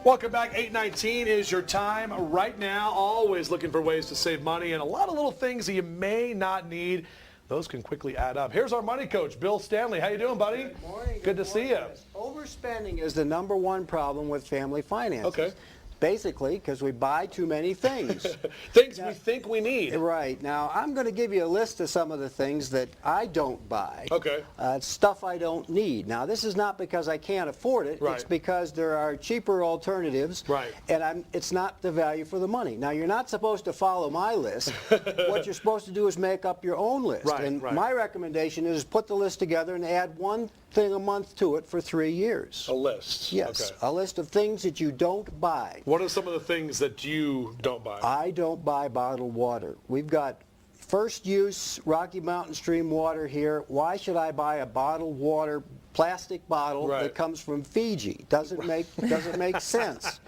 Welcome back. 8:19 is your time right now. Always looking for ways to save money and a lot of little things that you may not need. Those can quickly add up. Here's our money coach, Bill Stanley. How you doing, buddy? Good morning. Good to see you. Overspending is the #1 problem with family finances. Okay. Basically, because we buy too many things. Things we think we need. Right. Now, I'm going to give you a list of some of the things that I don't buy. Okay. It's stuff I don't need. Now, this is not because I can't afford it. Right. It's because there are cheaper alternatives. Right. And it's not the value for the money. Now, you're not supposed to follow my list. What you're supposed to do is make up your own list. Right, and right. my recommendation is put the list together and add one thing a month to it for 3 years. A list. Yes, Okay. a list of things that you don't buy. What are some of the things that you don't buy? I don't buy bottled water. We've got first use Rocky Mountain stream water here. Why should I buy a bottled water plastic bottle Right. that comes from Fiji? Doesn't make sense.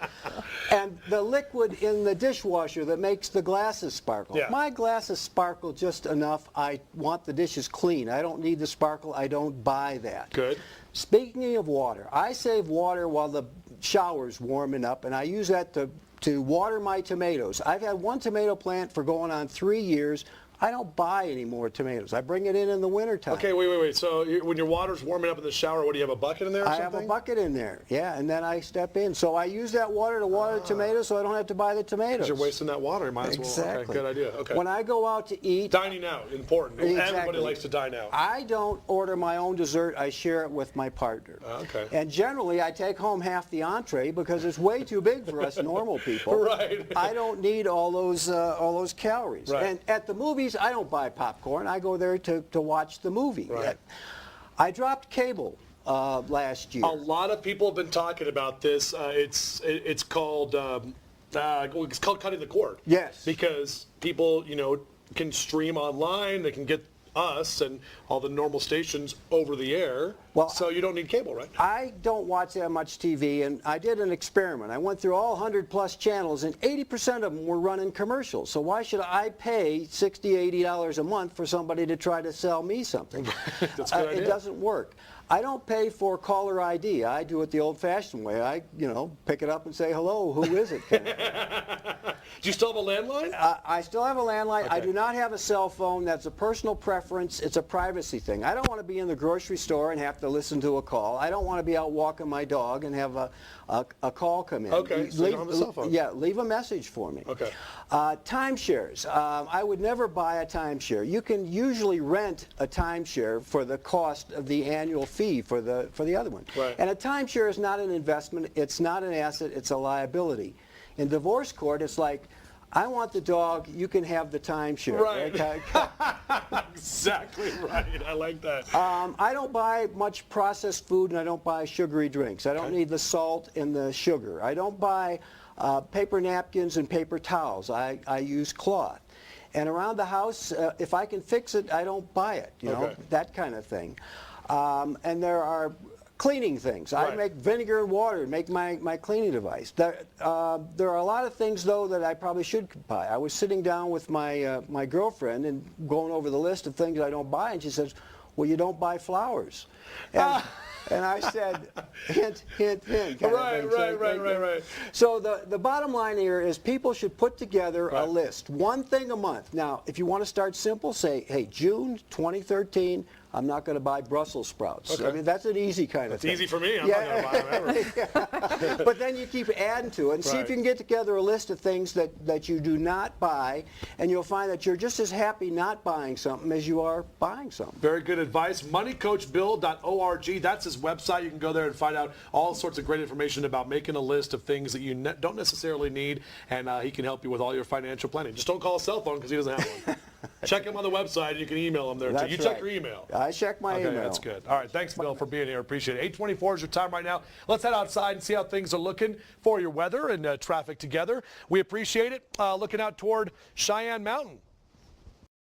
And the liquid in the dishwasher that makes the glasses sparkle. Yeah. My glasses sparkle just enough. I want the dishes clean. I don't need the sparkle. I don't buy that. Good. Speaking of water, I save water while the shower's warming up, and I use that to water my tomatoes. I've had one tomato plant for going on 3 years. I don't buy any more tomatoes. I bring it in the wintertime. Okay, wait. So when your water's warming up in the shower, what, do you have a bucket in there or I something? have a bucket in there, yeah, and then I step in. So I use that water to water the tomatoes so I don't have to buy the tomatoes. You're wasting that water. You might as well. Exactly. Okay, good idea. Okay. When I go out to eat, Dining out, important. Exactly. Everybody likes to dine out. I don't order my own dessert. I share it with my partner. Okay. And generally, I take home half the entree because it's way too big for us normal people. Right. I don't need all those calories. Right. And at the movies, I don't buy popcorn. I go there to watch the movie. Right. I dropped cable last year. A lot of people have been talking about this. It's called cutting the cord. Yes. Because people, can stream online. They can get us and all the normal stations over the air. Well, so you don't need cable, right? I don't watch that much TV, and I did an experiment. I went through all 100+ channels, and 80% of them were running commercials. So why should I pay $60, $80 a month for somebody to try to sell me something? That's a good idea. It doesn't work. I don't pay for caller ID. I do it the old-fashioned way. I, pick it up and say, hello, who is it? Do you still have a landline? I still have a landline. I Okay. do not have a cell phone. That's a personal preference. It's a privacy thing. I don't want to be in the grocery store and have to listen to a call. I don't want to be out walking my dog and have a call come in. Okay, so you don't have a cell phone. Yeah, leave a message for me. Okay. Timeshares. I would never buy a timeshare. You can usually rent a timeshare for the cost of the annual fee for the other one. Right. And a timeshare is not an investment. It's not an asset. It's a liability. In divorce court, it's like, I want the dog, you can have the timeshare. Right. Exactly right. I like that. I don't buy much processed food, and I don't buy sugary drinks. I don't Okay. need the salt and the sugar. I don't buy paper napkins and paper towels. I use cloth. And around the house, if I can fix it, I don't buy it, Okay. that kind of thing. And there are cleaning things. I Right. make vinegar and water, make my cleaning device. There are a lot of things, though, that I probably should buy. I was sitting down with my girlfriend and going over the list of things I don't buy, and she says, well, you don't buy flowers. And I said, hint, hint, hint. kind of thing. Right. So the bottom line here is people should put together a Right. list, one thing a month. Now, if you want to start simple, say, hey, June 2013, I'm not going to buy Brussels sprouts. Okay. I mean, that's an easy kind of thing. It's easy for me. I'm not going to buy them ever. But then you keep adding to it and see if Right. you can get together a list of things that you do not buy, and you'll find that you're just as happy not buying something as you are buying something. Very good advice. MoneyCoachBill.org. That's his website. You can go there and find out all sorts of great information about making a list of things that you don't necessarily need, and he can help you with all your financial planning. Just don't call a cell phone because he doesn't have one. Check him on the website, and you can email him there too. That's You check right. your email. I check my Okay, email. that's good. All right, thanks, Bill, for being here. Appreciate it. 8:24 is your time right now. Let's head outside and see how things are looking for your weather and traffic together. We appreciate it. Looking out toward Cheyenne Mountain.